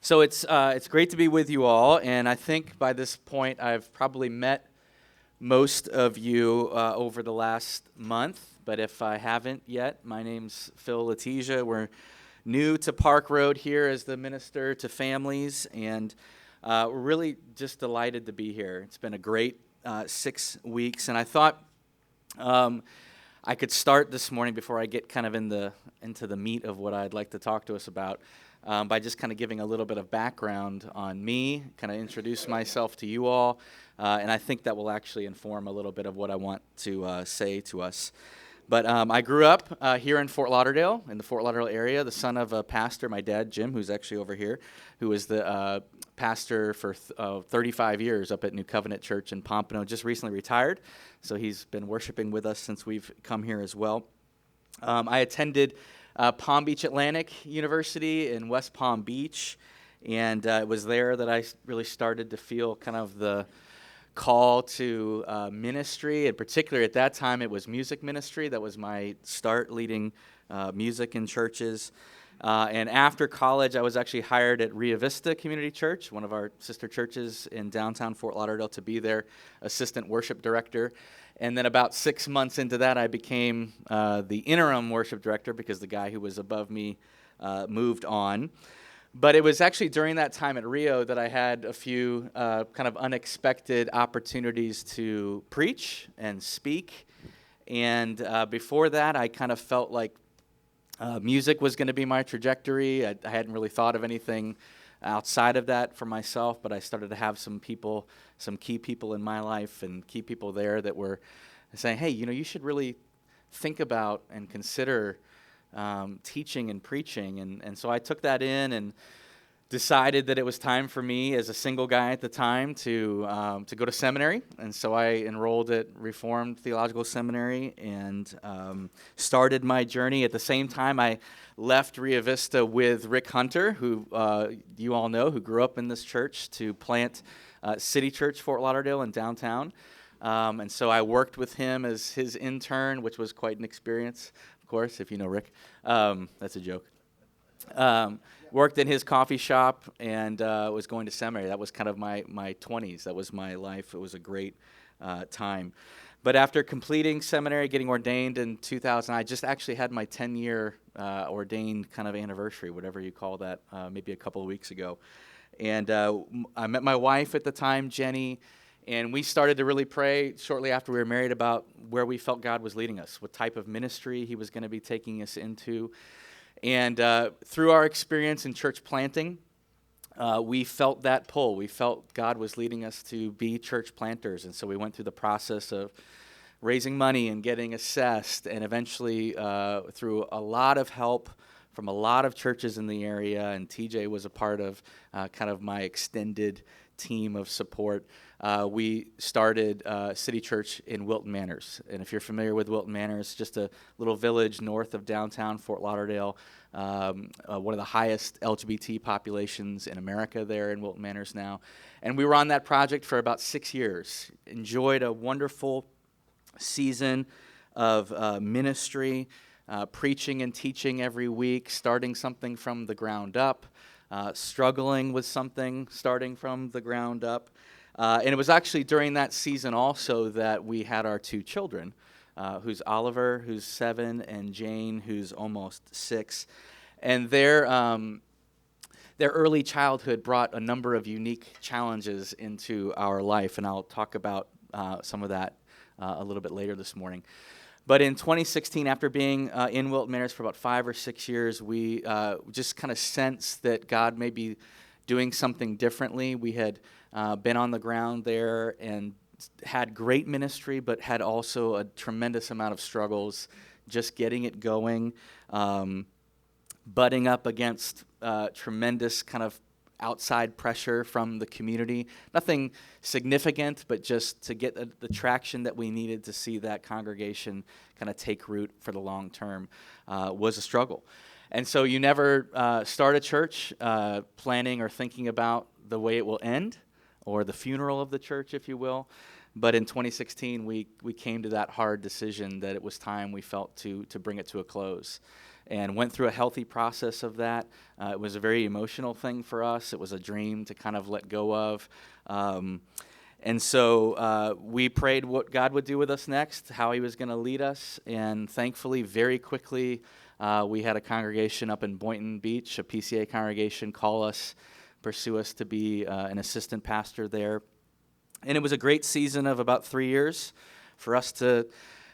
So it's great to be with you all, and I think by this point I've probably met most of you over the last month. But if I haven't yet, my name's Letizia. We're new to Park Road here as the minister to families, and we're really just delighted to be here. It's been a great 6 weeks, and I thought I could start this morning before I get kind of into the meat of what I'd like to talk to us about. By just kind of giving a little bit of background on me, kind of introduce myself to you all, and I think that will actually inform a little bit of what I want to say to us. But I grew up here in Fort Lauderdale, in the Fort Lauderdale area, the son of a pastor, my dad, Jim, who's actually over here, who was the pastor for 35 years up at New Covenant Church in Pompano, just recently retired, so he's been worshiping with us since we've come here as well. I attended Palm Beach Atlantic University in West Palm Beach, and it was there that I really started to feel kind of the call to ministry. In particular, at that time, it was music ministry. That was my start, leading music in churches. And after college, I was actually hired at Rio Vista Community Church, one of our sister churches in downtown Fort Lauderdale, to be their assistant worship director. And then about 6 months into that, I became the interim worship director because the guy who was above me moved on. But it was actually during that time at Rio that I had a few kind of unexpected opportunities to preach and speak. And before that, I kind of felt like music was going to be my trajectory. I hadn't really thought of anything outside of that for myself, but I started to have some key people in my life and key people there that were saying, hey, you should really think about and consider teaching and preaching. And so I took that in and decided that it was time for me as a single guy at the time to go to seminary. And so I enrolled at Reformed Theological Seminary and started my journey. At the same time, I left Rio Vista with Rick Hunter, who you all know, who grew up in this church, to plant City Church Fort Lauderdale in downtown. And so I worked with him as his intern, which was quite an experience, of course, if you know Rick. That's a joke. Worked in his coffee shop and was going to seminary. That was kind of my 20s. That was my life. It was a great time. But after completing seminary, getting ordained in 2000, I just actually had my 10-year ordained kind of anniversary, whatever you call that, maybe a couple of weeks ago. And I met my wife at the time, Jenny, and we started to really pray shortly after we were married about where we felt God was leading us, what type of ministry He was going to be taking us into. And through our experience in church planting, we felt that pull. We felt God was leading us to be church planters. And so we went through the process of raising money and getting assessed, and eventually through a lot of help from a lot of churches in the area, and TJ was a part of kind of my extended team of support, we started City Church in Wilton Manors. And if you're familiar with Wilton Manors, just a little village north of downtown Fort Lauderdale, one of the highest LGBT populations in America there in Wilton Manors now. And we were on that project for about 6 years. Enjoyed a wonderful season of ministry, preaching and teaching every week, starting something from the ground up, struggling with something starting from the ground up. And it was actually during that season also that we had our 2 children, who's Oliver, who's 7, and Jane, who's almost 6. And their early childhood brought a number of unique challenges into our life, and I'll talk about some of that a little bit later this morning. But in 2016, after being in Wilton Manors for about 5 or 6 years, we just kind of sensed that God may be doing something differently. We had been on the ground there and had great ministry, but had also a tremendous amount of struggles just getting it going, butting up against tremendous kind of outside pressure from the community. Nothing significant, but just to get the traction that we needed to see that congregation kind of take root for the long term was a struggle. And so you never start a church planning or thinking about the way it will end, or the funeral of the church, if you will. But in 2016, we came to that hard decision that it was time, we felt, to bring it to a close. and went through a healthy process of that. It was a very emotional thing for us. It was a dream to kind of let go of. And so we prayed what God would do with us next, how he was going to lead us. And thankfully, very quickly, we had a congregation up in Boynton Beach, a PCA congregation, call us, pursue us to be an assistant pastor there. And it was a great season of about 3 years for us to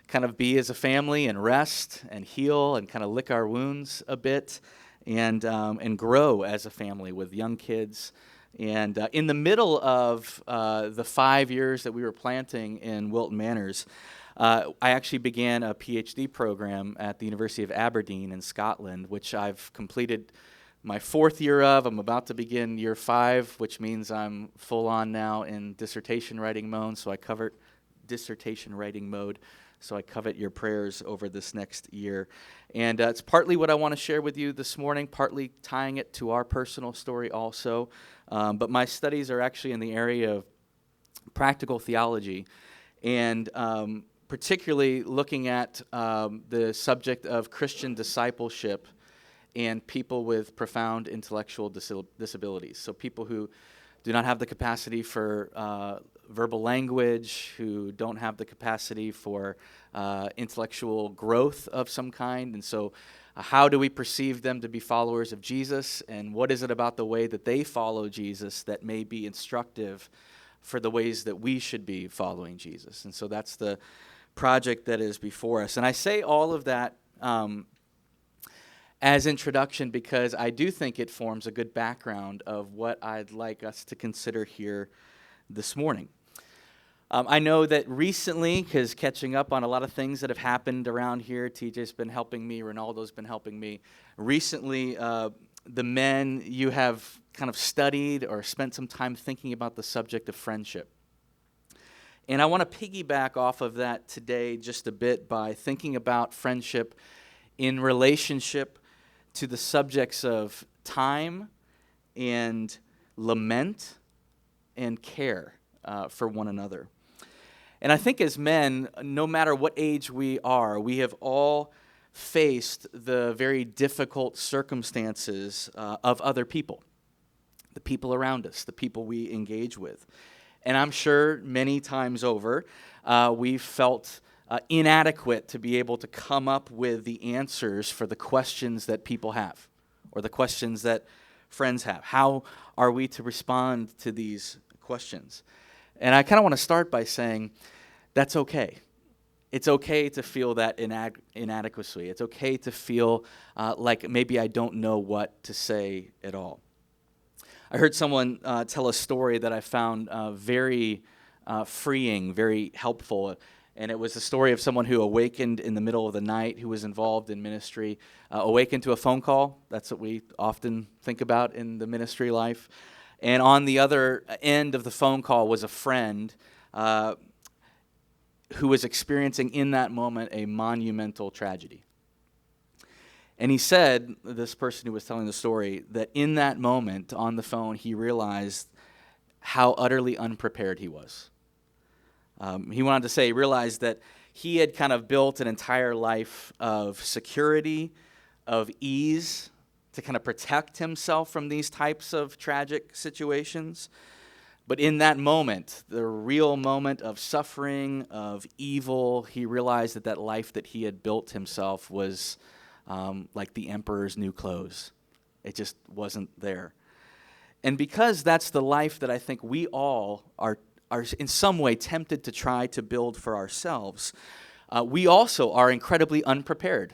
kind of be as a family and rest and heal and kind of lick our wounds a bit and grow as a family with young kids. And in the middle of the 5 years that we were planting in Wilton Manors, I actually began a PhD program at the University of Aberdeen in Scotland, which I've completed my 4th year of. I'm about to begin year 5, which means I'm full on now in dissertation writing mode. So I covered your prayers over this next year. And it's partly what I want to share with you this morning, partly tying it to our personal story also. But my studies are actually in the area of practical theology, and particularly looking at the subject of Christian discipleship and people with profound intellectual disabilities. So people who do not have the capacity for verbal language, who don't have the capacity for intellectual growth of some kind. And so how do we perceive them to be followers of Jesus? And what is it about the way that they follow Jesus that may be instructive for the ways that we should be following Jesus? And so that's the project that is before us. And I say all of that as introduction because I do think it forms a good background of what I'd like us to consider here this morning. I know that recently, because catching up on a lot of things that have happened around here, TJ's been helping me, Ronaldo's been helping me. Recently, the men, you have kind of studied or spent some time thinking about the subject of friendship. And I want to piggyback off of that today just a bit by thinking about friendship in relationship to the subjects of time and lament and care for one another. And I think as men, no matter what age we are, we have all faced the very difficult circumstances of other people, the people around us, the people we engage with. And I'm sure many times over, we've felt inadequate to be able to come up with the answers for the questions that people have or the questions that friends have. How are we to respond to these questions? And I kind of want to start by saying that's okay. It's okay to feel that inadequacy. It's okay to feel like maybe I don't know what to say at all. I heard someone tell a story that I found very freeing, very helpful. And it was the story of someone who awakened in the middle of the night, who was involved in ministry, awakened to a phone call. That's what we often think about in the ministry life. And on the other end of the phone call was a friend who was experiencing in that moment a monumental tragedy. And he said, this person who was telling the story, that in that moment on the phone, he realized how utterly unprepared he was. He went on to say, he realized that he had kind of built an entire life of security, of ease, to kind of protect himself from these types of tragic situations. But in that moment, the real moment of suffering, of evil, he realized that that life that he had built himself was like the emperor's new clothes. It just wasn't there. And because that's the life that I think we all are in some way tempted to try to build for ourselves, we also are incredibly unprepared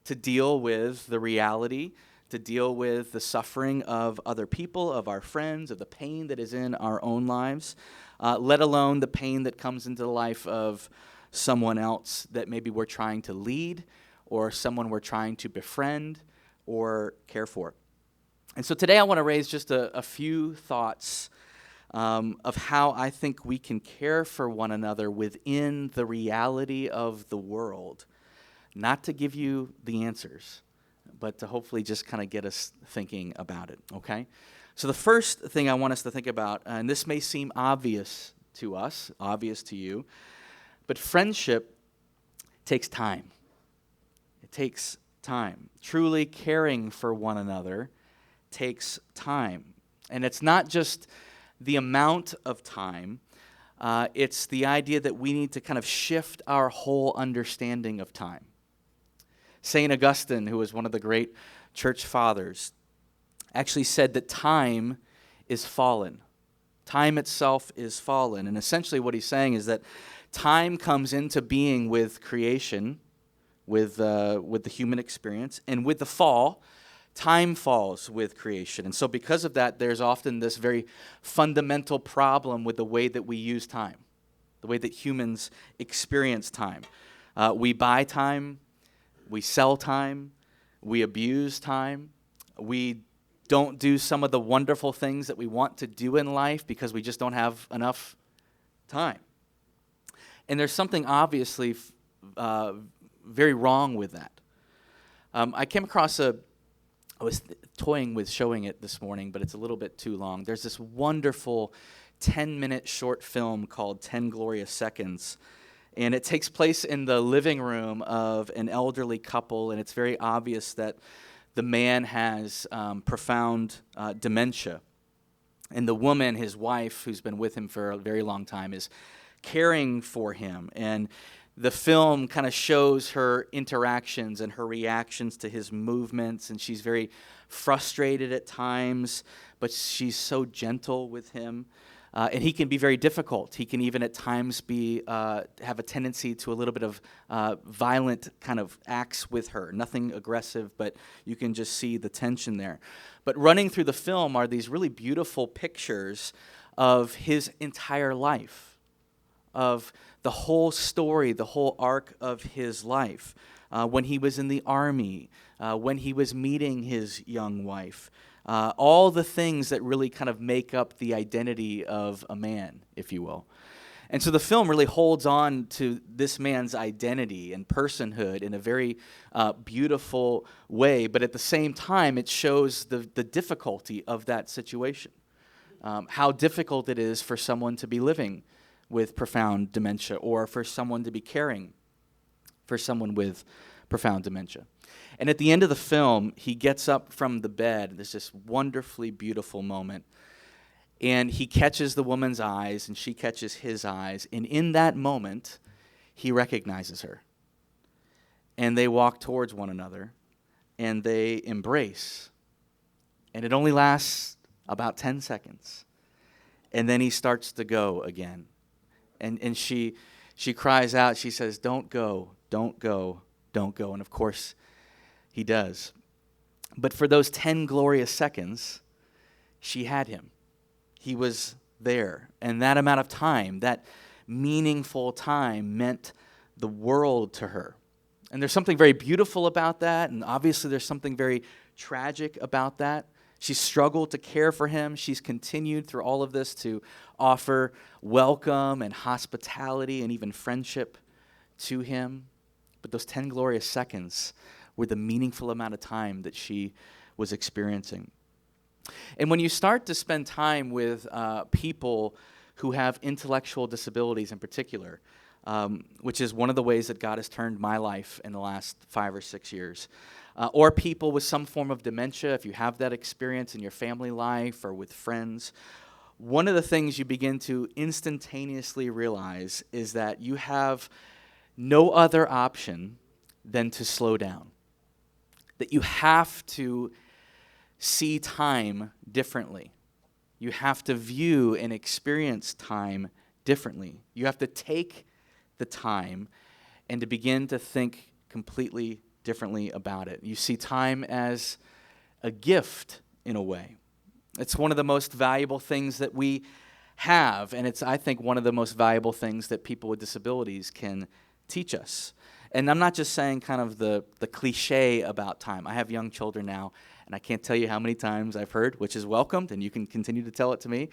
to deal with the reality, to deal with the suffering of other people, of our friends, of the pain that is in our own lives, let alone the pain that comes into the life of someone else that maybe we're trying to lead or someone we're trying to befriend or care for. And so today I want to raise just a few thoughts of how I think we can care for one another within the reality of the world, not to give you the answers, but to hopefully just kind of get us thinking about it, okay? So the first thing I want us to think about, and this may seem obvious to us, obvious to you, but friendship takes time. It takes time. Truly caring for one another takes time. And it's not just the amount of time, it's the idea that we need to kind of shift our whole understanding of time. St. Augustine, who was one of the great church fathers, actually said that time is fallen. Time itself is fallen. And essentially what he's saying is that time comes into being with creation, with the human experience, and with the fall, time falls with creation. And so because of that, there's often this very fundamental problem with the way that we use time, the way that humans experience time. We buy time, we sell time, we abuse time, we don't do some of the wonderful things that we want to do in life because we just don't have enough time. And there's something obviously very wrong with that. I came across I was toying with showing it this morning, but it's a little bit too long. There's this wonderful 10-minute short film called 10 Glorious Seconds. And it takes place in the living room of an elderly couple, and it's very obvious that the man has profound dementia. And the woman, his wife, who's been with him for a very long time, is caring for him. And the film kind of shows her interactions and her reactions to his movements, and she's very frustrated at times, but she's so gentle with him. And he can be very difficult. He can even at times have a tendency to a little bit of violent kind of acts with her. Nothing aggressive, but you can just see the tension there. But running through the film are these really beautiful pictures of his entire life, of the whole story, the whole arc of his life. When he was in the army, when he was meeting his young wife, all the things that really kind of make up the identity of a man, if you will. And so the film really holds on to this man's identity and personhood in a very beautiful way, but at the same time, it shows the difficulty of that situation, how difficult it is for someone to be living with profound dementia or for someone to be caring for someone with profound dementia. And at the end of the film, he gets up from the bed. There's this wonderfully beautiful moment. And he catches the woman's eyes, and she catches his eyes. And in that moment, he recognizes her. And they walk towards one another, and they embrace. And it only lasts about 10 seconds. And then he starts to go again. And she cries out, she says, "Don't go, don't go, don't go." And of course, he does. But for those 10 glorious seconds, she had him. He was there. And that amount of time, that meaningful time, meant the world to her. And there's something very beautiful about that, and obviously there's something very tragic about that. She struggled to care for him. She's continued through all of this to offer welcome and hospitality and even friendship to him. But those 10 glorious seconds were the meaningful amount of time that she was experiencing. And when you start to spend time with people who have intellectual disabilities in particular, which is one of the ways that God has turned my life in the last 5 or 6 years, or people with some form of dementia, if you have that experience in your family life or with friends, one of the things you begin to instantaneously realize is that you have no other option than to slow down. That you have to see time differently. You have to view and experience time differently. You have to take the time and to begin to think completely differently about it. You see time as a gift in a way. It's one of the most valuable things that we have, and it's, I think, one of the most valuable things that people with disabilities can teach us. And I'm not just saying kind of the cliche about time. I have young children now, and I can't tell you how many times I've heard, which is welcomed, and you can continue to tell it to me,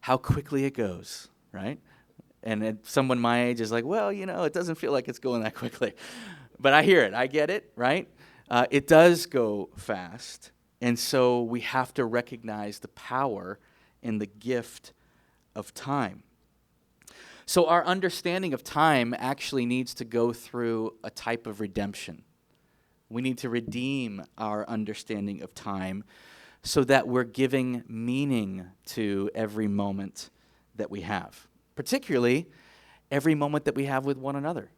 how quickly it goes, right? And someone my age is like, well, it doesn't feel like it's going that quickly. But I hear it. I get it, right? It does go fast. And so we have to recognize the power and the gift of time. So our understanding of time actually needs to go through a type of redemption. We need to redeem our understanding of time so that we're giving meaning to every moment that we have, particularly every moment that we have with one another,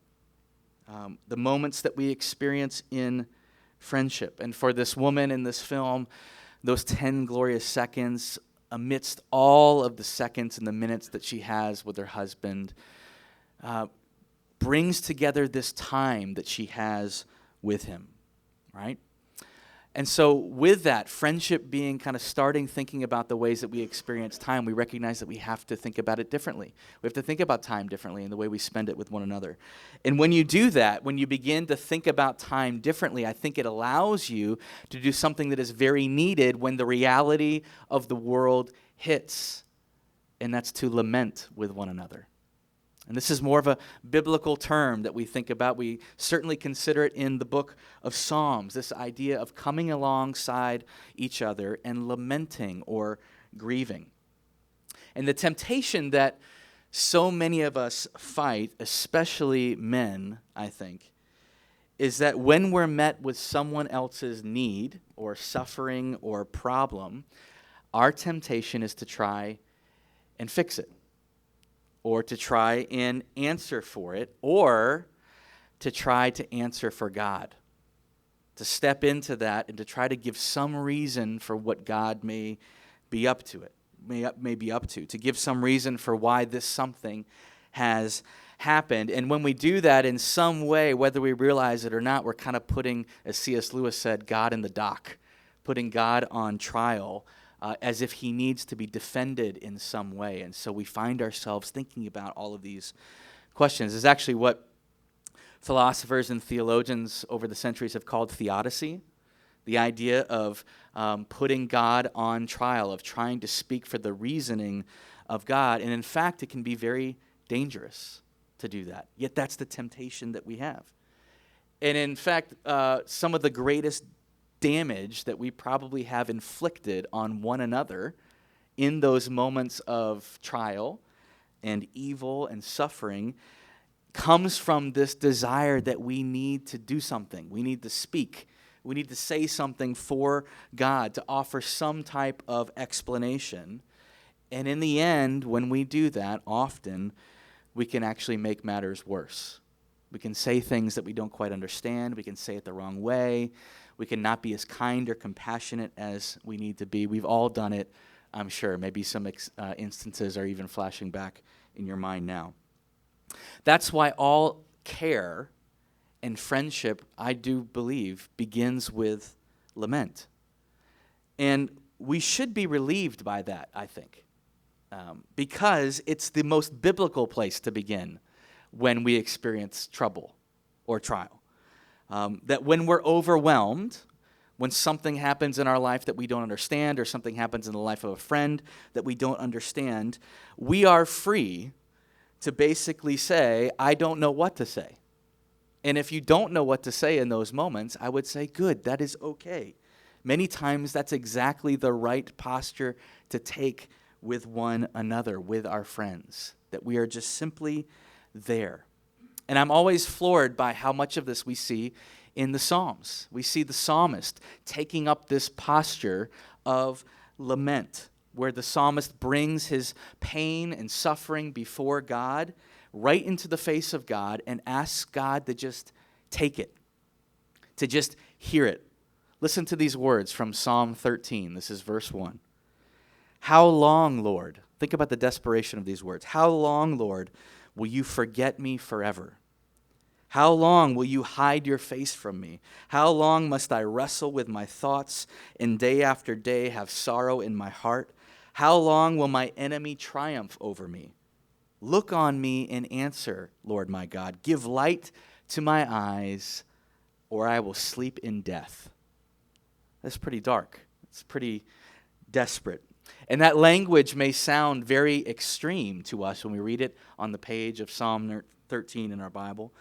the moments that we experience in friendship. And for this woman in this film, those 10 glorious seconds, amidst all of the seconds and the minutes that she has with her husband, brings together this time that she has with him, right? And so with that, friendship being kind of starting thinking about the ways that we experience time, we recognize that we have to think about it differently. We have to think about time differently in the way we spend it with one another. And when you do that, when you begin to think about time differently, I think it allows you to do something that is very needed when the reality of the world hits, and that's to lament with one another. And this is more of a biblical term that we think about. We certainly consider it in the book of Psalms, this idea of coming alongside each other and lamenting or grieving. And the temptation that so many of us fight, especially men, I think, is that when we're met with someone else's need or suffering or problem, our temptation is to try and fix it, or to try and answer for it, or to try to answer for God, to step into that and to try to give some reason for what God may be up to to give some reason for why this something has happened. And when we do that in some way, whether we realize it or not, we're kind of putting, as C.S. Lewis said, God in the dock, putting God on trial, as if he needs to be defended in some way. And so we find ourselves thinking about all of these questions. It's actually what philosophers and theologians over the centuries have called theodicy, the idea of putting God on trial, of trying to speak for the reasoning of God. And in fact, it can be very dangerous to do that. Yet that's the temptation that we have. And in fact, some of the greatest damage that we probably have inflicted on one another in those moments of trial and evil and suffering comes from this desire that we need to do something. We need to speak. We need to say something for God, to offer some type of explanation. And in the end, when we do that, often we can actually make matters worse. We can say things that we don't quite understand. We can say it the wrong way. We can not be as kind or compassionate as we need to be. We've all done it, I'm sure. Maybe some instances are even flashing back in your mind now. That's why all care and friendship, I do believe, begins with lament. And we should be relieved by that, I think, because it's the most biblical place to begin when we experience trouble or trial. That when we're overwhelmed, when something happens in our life that we don't understand, or something happens in the life of a friend that we don't understand, we are free to basically say, I don't know what to say. And if you don't know what to say in those moments, I would say, good, that is okay. Many times that's exactly the right posture to take with one another, with our friends, that we are just simply there. And I'm always floored by how much of this we see in the Psalms. We see the psalmist taking up this posture of lament, where the psalmist brings his pain and suffering before God, right into the face of God, and asks God to just take it, to just hear it. Listen to these words from Psalm 13. This is verse 1. How long, Lord? Think about the desperation of these words. How long, Lord, will you forget me forever? How long will you hide your face from me? How long must I wrestle with my thoughts and day after day have sorrow in my heart? How long will my enemy triumph over me? Look on me and answer, Lord my God. Give light to my eyes, or I will sleep in death. That's pretty dark. It's pretty desperate. And that language may sound very extreme to us when we read it on the page of Psalm 13 in our Bible.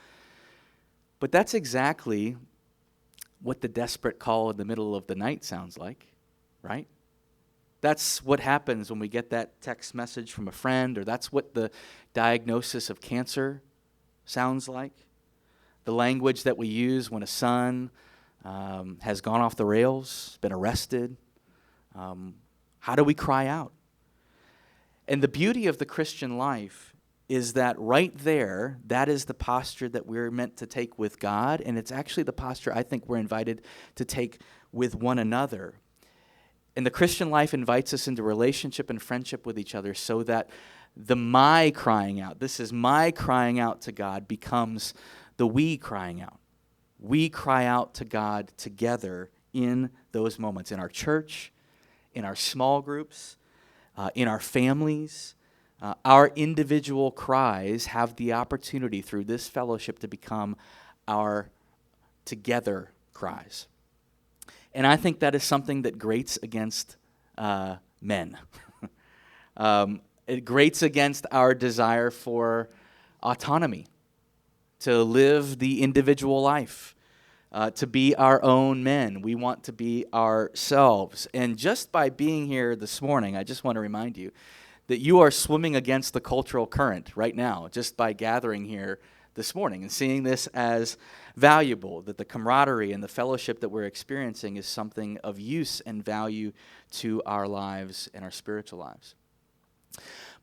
But that's exactly what the desperate call in the middle of the night sounds like, right? That's what happens when we get that text message from a friend, or that's what the diagnosis of cancer sounds like. The language that we use when a son has gone off the rails, been arrested. How do we cry out? And the beauty of the Christian life is that right there, that is the posture that we're meant to take with God, and it's actually the posture I think we're invited to take with one another. And the Christian life invites us into relationship and friendship with each other so that the my crying out, this is my crying out to God, becomes the we crying out. We cry out to God together in those moments, in our church, in our small groups, in our families. Our individual cries have the opportunity through this fellowship to become our together cries. And I think that is something that grates against men. It grates against our desire for autonomy, to live the individual life, to be our own men. We want to be ourselves. And just by being here this morning, I just want to remind you that you are swimming against the cultural current right now, just by gathering here this morning and seeing this as valuable, that the camaraderie and the fellowship that we're experiencing is something of use and value to our lives and our spiritual lives.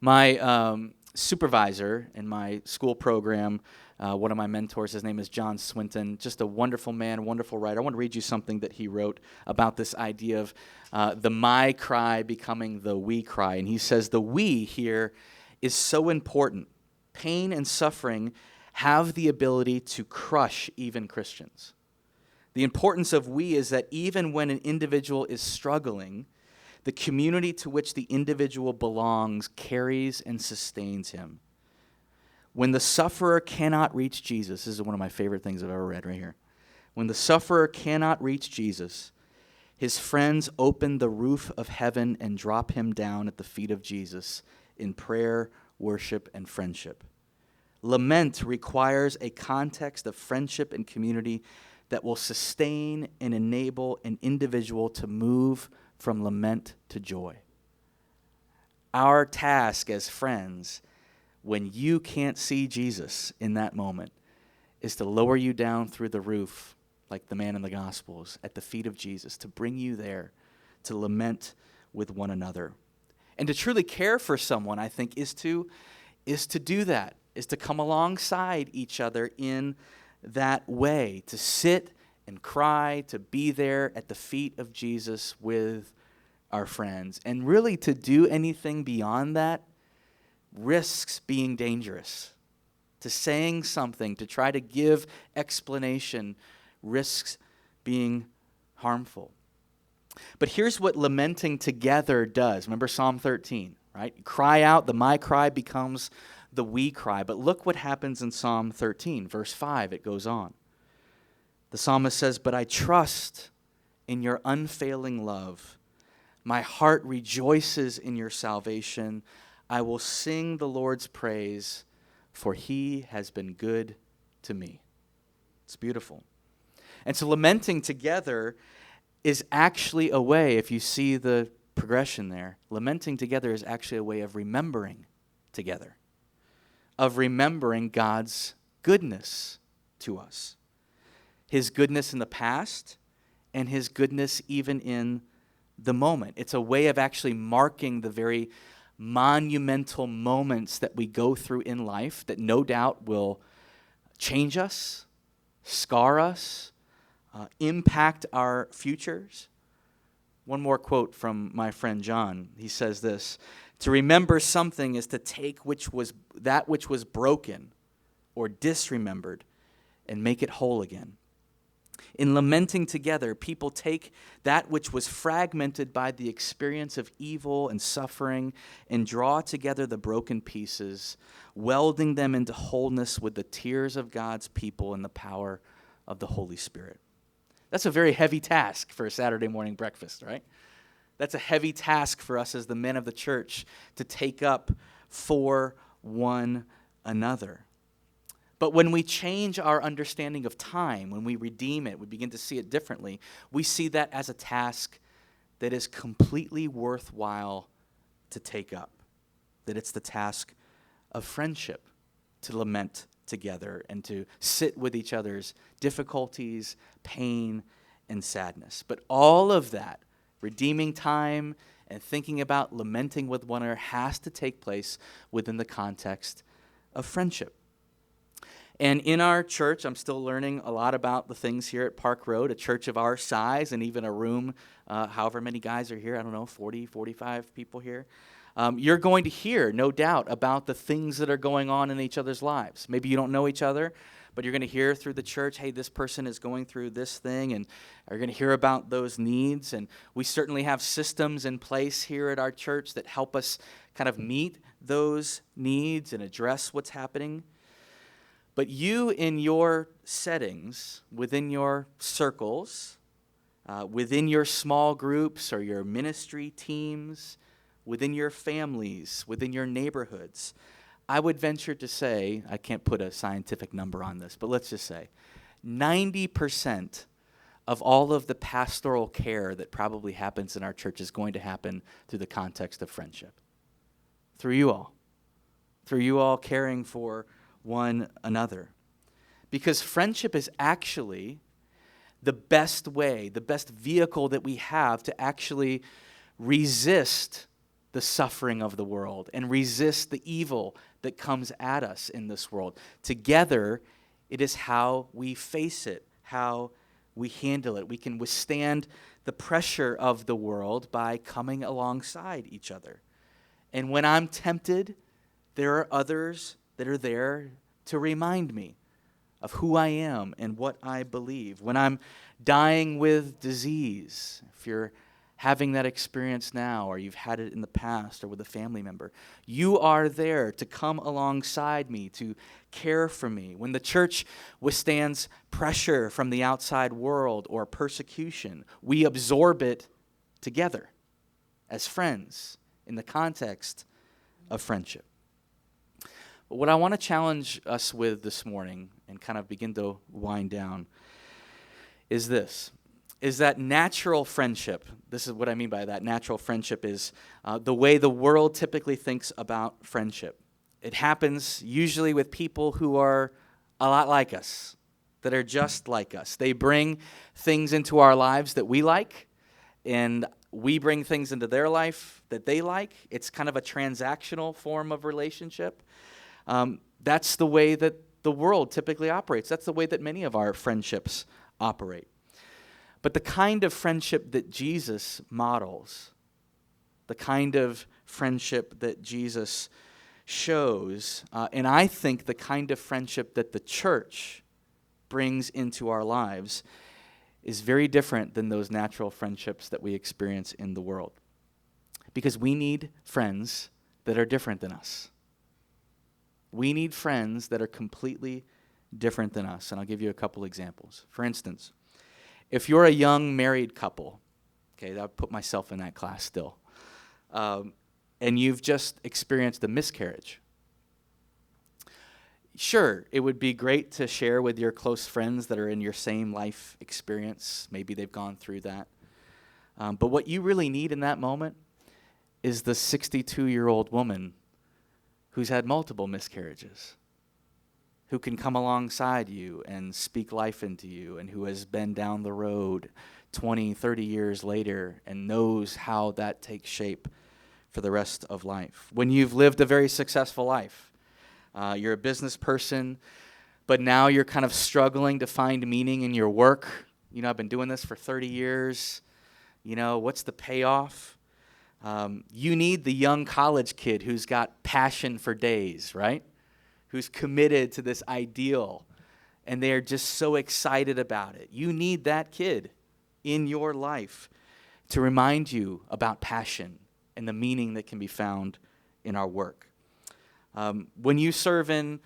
My supervisor in my school program, one of my mentors, his name is John Swinton, just a wonderful man, wonderful writer. I want to read you something that he wrote about this idea of the my cry becoming the we cry. And he says, the we here is so important. Pain and suffering have the ability to crush even Christians. The importance of we is that even when an individual is struggling, the community to which the individual belongs carries and sustains him. When the sufferer cannot reach Jesus, this is one of my favorite things I've ever read right here. When the sufferer cannot reach Jesus, his friends open the roof of heaven and drop him down at the feet of Jesus in prayer, worship, and friendship. Lament requires a context of friendship and community that will sustain and enable an individual to move from lament to joy. Our task as friends, when you can't see Jesus in that moment, is to lower you down through the roof like the man in the Gospels at the feet of Jesus, to bring you there, to lament with one another. And to truly care for someone, I think, is to do that, is to come alongside each other in that way, to sit and cry, to be there at the feet of Jesus with our friends. And really to do anything beyond that risks being dangerous. To saying something, to try to give explanation, risks being harmful. But here's what lamenting together does. Remember Psalm 13, right? Cry out, the my cry becomes the we cry. But look what happens in Psalm 13, verse 5. It goes on. The psalmist says, "But I trust in your unfailing love. My heart rejoices in your salvation. I will sing the Lord's praise, for he has been good to me." It's beautiful. And so lamenting together is actually a way, if you see the progression there, lamenting together is actually a way of remembering together, of remembering God's goodness to us. His goodness in the past and his goodness even in the moment. It's a way of actually marking the very monumental moments that we go through in life that no doubt will change us, scar us, impact our futures. One more quote from my friend John. He says this: "To remember something is to take that which was broken or disremembered and make it whole again." In lamenting together, people take that which was fragmented by the experience of evil and suffering and draw together the broken pieces, welding them into wholeness with the tears of God's people and the power of the Holy Spirit. That's a very heavy task for a Saturday morning breakfast, right? That's a heavy task for us as the men of the church to take up for one another. But when we change our understanding of time, when we redeem it, we begin to see it differently, we see that as a task that is completely worthwhile to take up. That it's the task of friendship, to lament together and to sit with each other's difficulties, pain, and sadness. But all of that, redeeming time and thinking about lamenting with one another, has to take place within the context of friendship. And in our church, I'm still learning a lot about the things here at Park Road, a church of our size, and even a room, however many guys are here, I don't know, 40, 45 people here. You're going to hear, no doubt, about the things that are going on in each other's lives. Maybe you don't know each other, but you're going to hear through the church, hey, this person is going through this thing, and you're going to hear about those needs. And we certainly have systems in place here at our church that help us kind of meet those needs and address what's happening. But you in your settings, within your circles, within your small groups or your ministry teams, within your families, within your neighborhoods, I would venture to say, I can't put a scientific number on this, but let's just say 90% of all of the pastoral care that probably happens in our church is going to happen through the context of friendship. Through you all caring for one another. Because friendship is actually the best way, the best vehicle that we have to actually resist the suffering of the world and resist the evil that comes at us in this world. Together, it is how we face it, how we handle it. We can withstand the pressure of the world by coming alongside each other. And when I'm tempted, there are others that are there to remind me of who I am and what I believe. When I'm dying with disease, if you're having that experience now or you've had it in the past or with a family member, you are there to come alongside me, to care for me. When the church withstands pressure from the outside world or persecution, we absorb it together as friends in the context of friendship. But what I want to challenge us with this morning and kind of begin to wind down is this, is that natural friendship. This is what I mean by that. Natural friendship is the way the world typically thinks about friendship. It happens usually with people who are a lot like us, that are just like us. They bring things into our lives that we like, and we bring things into their life that they like. It's kind of a transactional form of relationship. That's the way that the world typically operates. That's the way that many of our friendships operate. But the kind of friendship that Jesus models, the kind of friendship that Jesus shows, and I think the kind of friendship that the church brings into our lives is very different than those natural friendships that we experience in the world. Because we need friends that are different than us. We need friends that are completely different than us. And I'll give you a couple examples. For instance, if you're a young married couple, okay, I'll put myself in that class still, and you've just experienced a miscarriage, sure, it would be great to share with your close friends that are in your same life experience. Maybe they've gone through that. But what you really need in that moment is the 62-year-old woman who's had multiple miscarriages, who can come alongside you and speak life into you, and who has been down the road 20, 30 years later and knows how that takes shape for the rest of life. When you've lived a very successful life, you're a business person, but now you're kind of struggling to find meaning in your work. You know, I've been doing this for 30 years. You know, what's the payoff? You need the young college kid who's got passion for days, right? Who's committed to this ideal, and they're just so excited about it. You need that kid in your life to remind you about passion and the meaning that can be found in our work. When you serve in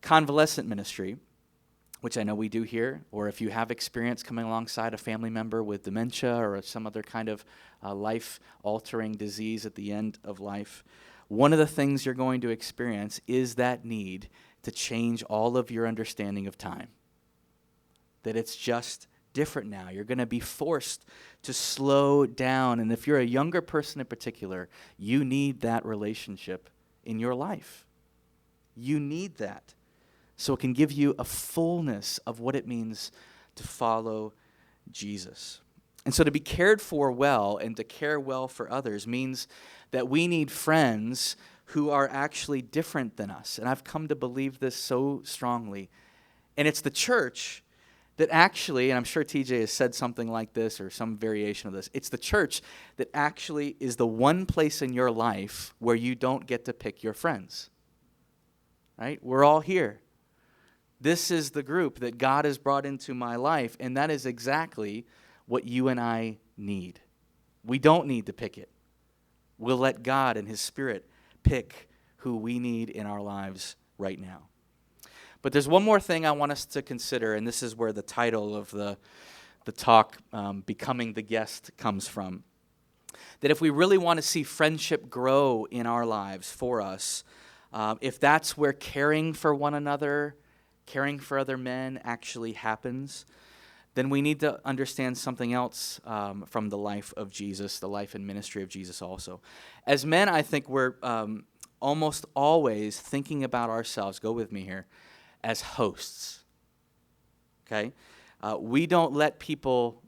convalescent ministry, which I know we do here, or if you have experience coming alongside a family member with dementia or some other kind of life-altering disease at the end of life, one of the things you're going to experience is that need to change all of your understanding of time. That it's just different now. You're going to be forced to slow down. And if you're a younger person in particular, you need that relationship in your life. You need that, so it can give you a fullness of what it means to follow Jesus. And so to be cared for well and to care well for others means that we need friends who are actually different than us. And I've come to believe this so strongly. And it's the church that actually, and I'm sure TJ has said something like this or some variation of this, it's the church that actually is the one place in your life where you don't get to pick your friends. Right? We're all here. This is the group that God has brought into my life, and that is exactly what you and I need. We don't need to pick it. We'll let God and His Spirit pick who we need in our lives right now. But there's one more thing I want us to consider, and this is where the title of the talk, Becoming the Guest, comes from. That if we really want to see friendship grow in our lives for us, if that's where caring for one another, caring for other men actually happens, then we need to understand something else from the life of Jesus, the life and ministry of Jesus also. As men, I think we're almost always thinking about ourselves, go with me here, as hosts. Okay? We don't let people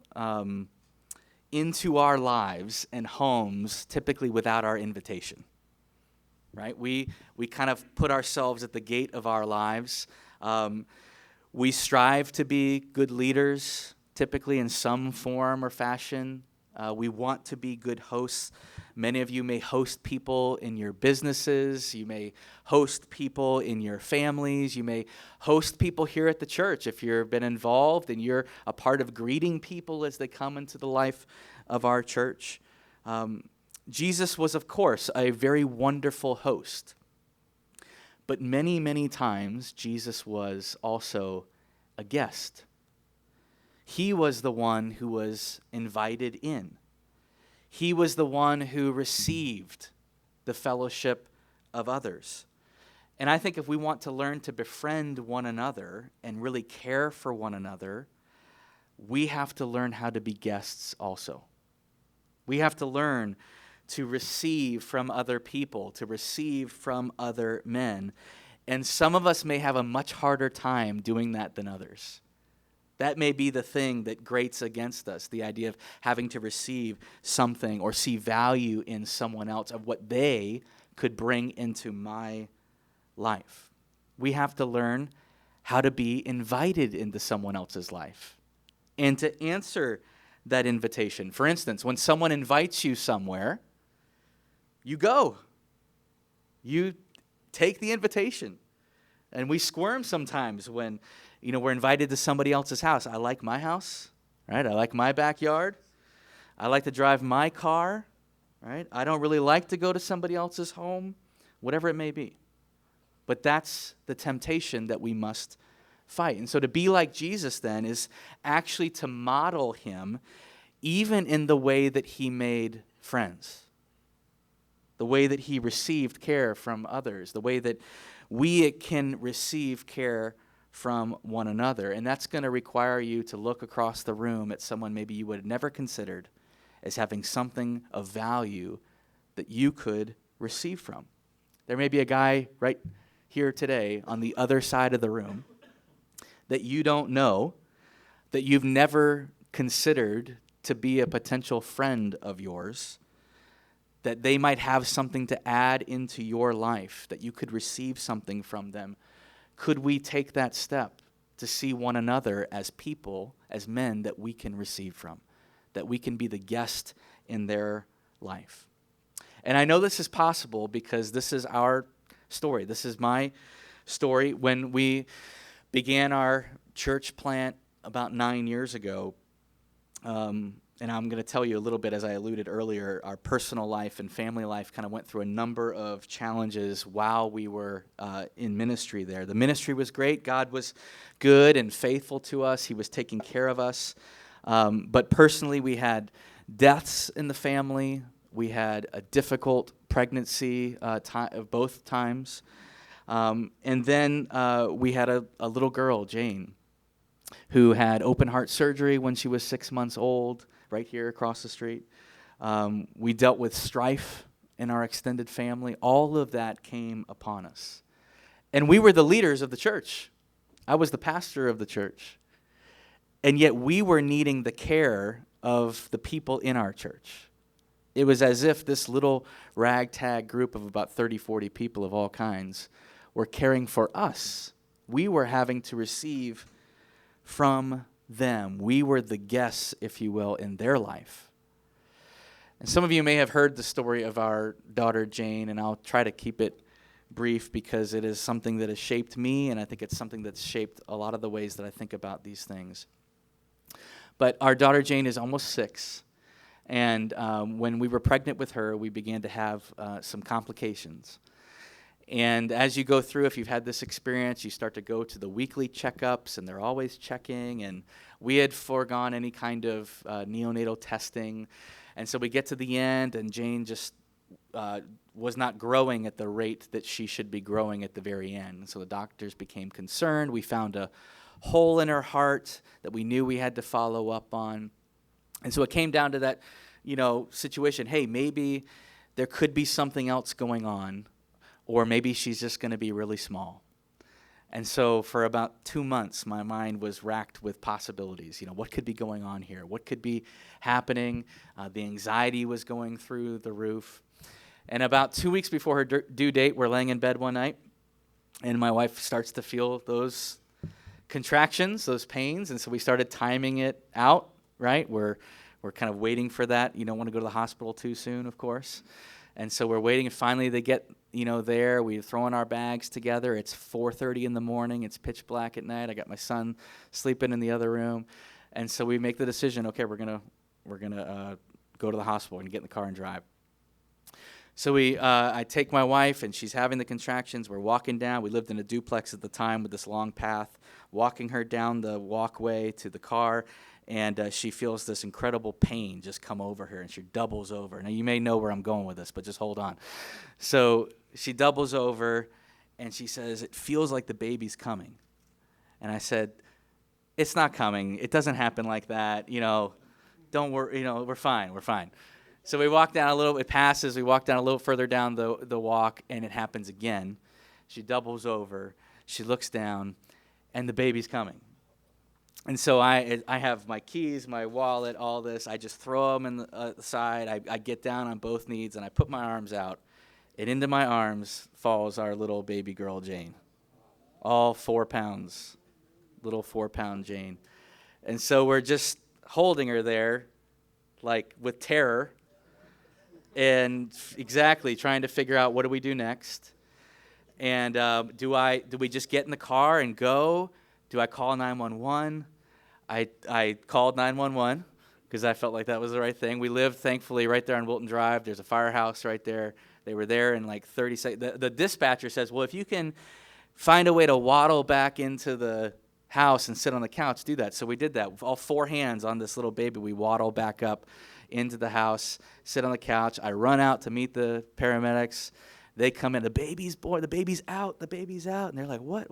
into our lives and homes typically without our invitation. Right? We kind of put ourselves at the gate of our lives. We strive to be good leaders, typically in some form or fashion. We want to be good hosts. Many of you may host people in your businesses. You may host people in your families. You may host people here at the church if you've been involved and you're a part of greeting people as they come into the life of our church. Jesus was, of course, a very wonderful host. But many, many times, Jesus was also a guest. He was the one who was invited in. He was the one who received the fellowship of others. And I think if we want to learn to befriend one another and really care for one another, we have to learn how to be guests also. We have to learn to receive from other people, to receive from other men. And some of us may have a much harder time doing that than others. That may be the thing that grates against us, the idea of having to receive something or see value in someone else of what they could bring into my life. We have to learn how to be invited into someone else's life and to answer that invitation. For instance, when someone invites you somewhere, you go. You take the invitation. And we squirm sometimes when, we're invited to somebody else's house. I like my house, right? I like my backyard. I like to drive my car, right? I don't really like to go to somebody else's home, whatever it may be. But that's the temptation that we must fight. And so to be like Jesus then is actually to model Him even in the way that He made friends, the way that He received care from others, the way that we can receive care from one another. And that's going to require you to look across the room at someone maybe you would have never considered as having something of value that you could receive from. There may be a guy right here today on the other side of the room that you don't know, that you've never considered to be a potential friend of yours, that they might have something to add into your life, that you could receive something from them. Could we take that step to see one another as people, as men that we can receive from, that we can be the guest in their life? And I know this is possible because this is our story. This is my story. When we began our church plant about 9 years ago, and I'm going to tell you a little bit, as I alluded earlier, our personal life and family life kind of went through a number of challenges while we were in ministry there. The ministry was great. God was good and faithful to us. He was taking care of us. But personally, we had deaths in the family. We had a difficult pregnancy both times. And then we had a little girl, Jane, who had open heart surgery when she was 6 months old, right here across the street. We dealt with strife in our extended family. All of that came upon us. And we were the leaders of the church. I was the pastor of the church. And yet we were needing the care of the people in our church. It was as if this little ragtag group of about 30, 40 people of all kinds were caring for us. We were having to receive from them. We were the guests, if you will, in their life. And some of you may have heard the story of our daughter Jane, and I'll try to keep it brief because it is something that has shaped me, and I think it's something that's shaped a lot of the ways that I think about these things. But our daughter Jane is almost 6, and when we were pregnant with her, we began to have some complications. And as you go through, if you've had this experience, you start to go to the weekly checkups, and they're always checking, and we had foregone any kind of neonatal testing. And so we get to the end, and Jane just was not growing at the rate that she should be growing at the very end. And so the doctors became concerned. We found a hole in her heart that we knew we had to follow up on. And so it came down to that, situation. Hey, maybe there could be something else going on, or maybe she's just going to be really small. And so for about 2 months, my mind was racked with possibilities. What could be going on here? What could be happening? The anxiety was going through the roof. And about 2 weeks before her due date, we're laying in bed one night, and my wife starts to feel those contractions, those pains, and so we started timing it out, right? We're kind of waiting for that. You don't want to go to the hospital too soon, of course. And so we're waiting, and finally they get, there. We're throwing our bags together. It's 4:30 in the morning. It's pitch black at night. I got my son sleeping in the other room. And so we make the decision, okay, we're gonna go to the hospital and get in the car and drive. So I take my wife, and she's having the contractions. We're walking down. We lived in a duplex at the time with this long path, walking her down the walkway to the car, and she feels this incredible pain just come over her, and she doubles over. Now, you may know where I'm going with this, but just hold on. So she doubles over, and she says, "It feels like the baby's coming." And I said, "It's not coming. It doesn't happen like that. Don't worry. We're fine. We're fine." So we walk down a little. It passes. We walk down a little further down the walk, and it happens again. She doubles over. She looks down, and the baby's coming. And so I have my keys, my wallet, all this. I just throw them in the side. I get down on both knees, and I put my arms out. And into my arms falls our little baby girl, Jane. All 4 pounds, little 4-pound Jane. And so we're just holding her there, like with terror, and exactly trying to figure out what do we do next. And do we just get in the car and go? Do I call 911? I called 911 because I felt like that was the right thing. We lived, thankfully, right there on Wilton Drive. There's a firehouse right there. They were there in like 30 seconds. The dispatcher says, well, if you can find a way to waddle back into the house and sit on the couch, do that. So we did that. With all 4 hands on this little baby, we waddle back up into the house, sit on the couch. I run out to meet the paramedics. They come in. The baby's born. The baby's out. The baby's out. And they're like, what?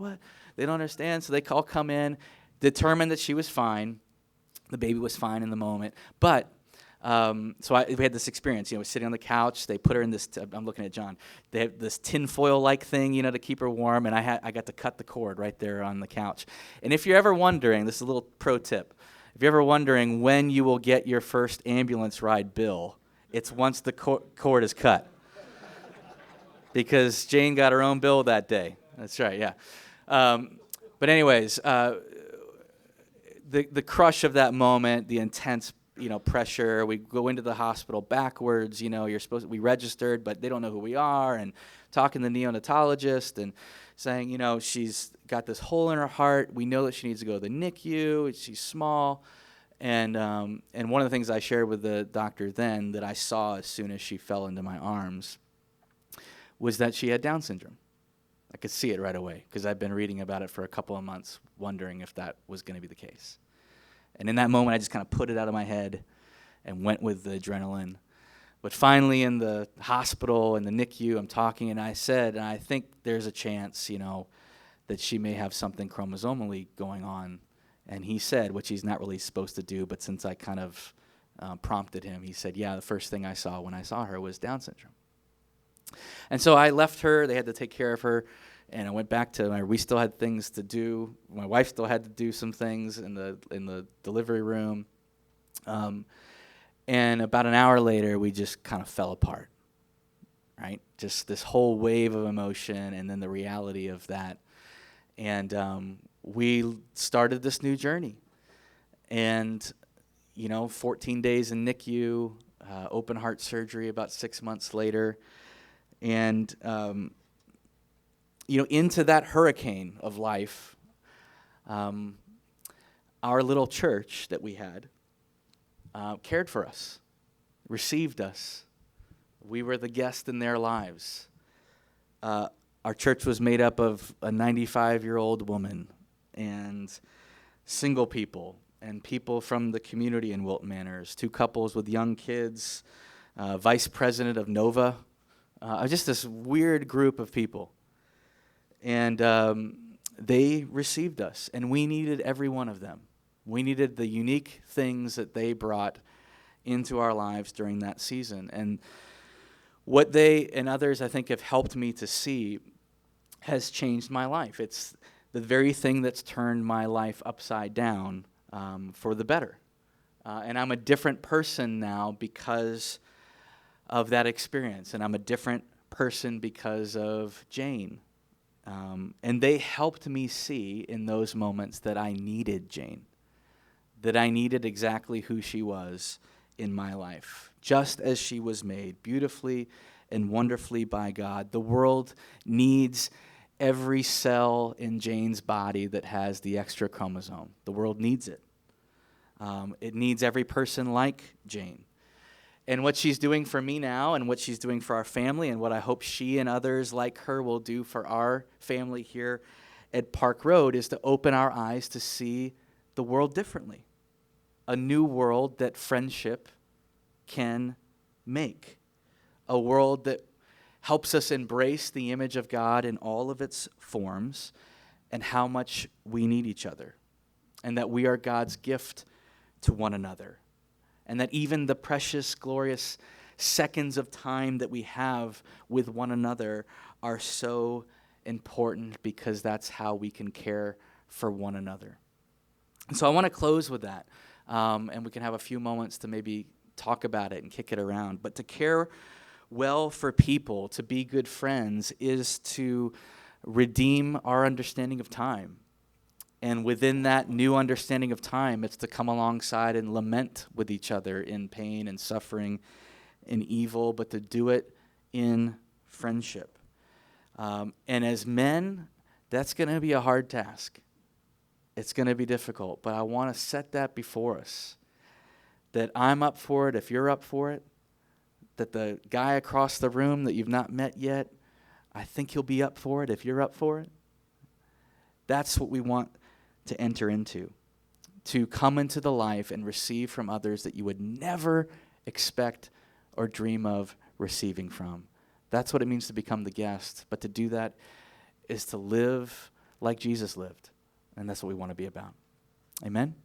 They don't understand. So they all come in, determined that she was fine. The baby was fine in the moment. But we had this experience. We're sitting on the couch. They put her in this. I'm looking at John. They have this tinfoil-like thing, to keep her warm. And I got to cut the cord right there on the couch. And if you're ever wondering, this is a little pro tip. If you're ever wondering when you will get your first ambulance ride bill, it's once the cord is cut. Because Jane got her own bill that day. That's right, yeah. But anyways, the crush of that moment, the intense, pressure. We go into the hospital backwards. We registered, but they don't know who we are. And talking to the neonatologist and saying, she's got this hole in her heart. We know that she needs to go to the NICU. She's small. And one of the things I shared with the doctor then that I saw as soon as she fell into my arms was that she had Down syndrome. I could see it right away because I'd been reading about it for a couple of months, wondering if that was going to be the case. And in that moment, I just kind of put it out of my head and went with the adrenaline. But finally, in the hospital, in the NICU, I'm talking, and I said, I think there's a chance, that she may have something chromosomally going on. And he said, which he's not really supposed to do, but since I kind of prompted him, he said, yeah, the first thing I saw when I saw her was Down syndrome. And so I left her. They had to take care of her And I went back to we still had things to do. My wife still had to do some things in the delivery room. And about an hour later, we just kind of fell apart, right? Just this whole wave of emotion and then the reality of that. And we started this new journey. And, 14 days in NICU, open heart surgery about 6 months later. And, into that hurricane of life, our little church that we had cared for us, received us. We were the guest in their lives. Our church was made up of a 95-year-old woman and single people and people from the community in Wilton Manors, 2 couples with young kids, vice president of Nova, just this weird group of people. And they received us, and we needed every one of them. We needed the unique things that they brought into our lives during that season. And what they and others, I think, have helped me to see has changed my life. It's the very thing that's turned my life upside down for the better. And I'm a different person now because of that experience. And I'm a different person because of Jane. And they helped me see in those moments that I needed Jane, that I needed exactly who she was in my life, just as she was made beautifully and wonderfully by God. The world needs every cell in Jane's body that has the extra chromosome. The world needs it. It needs every person like Jane. And what she's doing for me now and what she's doing for our family and what I hope she and others like her will do for our family here at Park Road is to open our eyes to see the world differently. A new world that friendship can make. A world that helps us embrace the image of God in all of its forms and how much we need each other. And that we are God's gift to one another. And that even the precious, glorious seconds of time that we have with one another are so important because that's how we can care for one another. And so I want to close with that. And we can have a few moments to maybe talk about it and kick it around. But to care well for people, to be good friends, is to redeem our understanding of time. And within that new understanding of time, it's to come alongside and lament with each other in pain and suffering and evil, but to do it in friendship. And as men, that's going to be a hard task. It's going to be difficult, but I want to set that before us. That I'm up for it if you're up for it. That the guy across the room that you've not met yet, I think he'll be up for it if you're up for it. That's what we want to enter into. To come into the life and receive from others that you would never expect or dream of receiving from. That's what it means to become the guest. But to do that is to live like Jesus lived. And that's what we want to be about. Amen?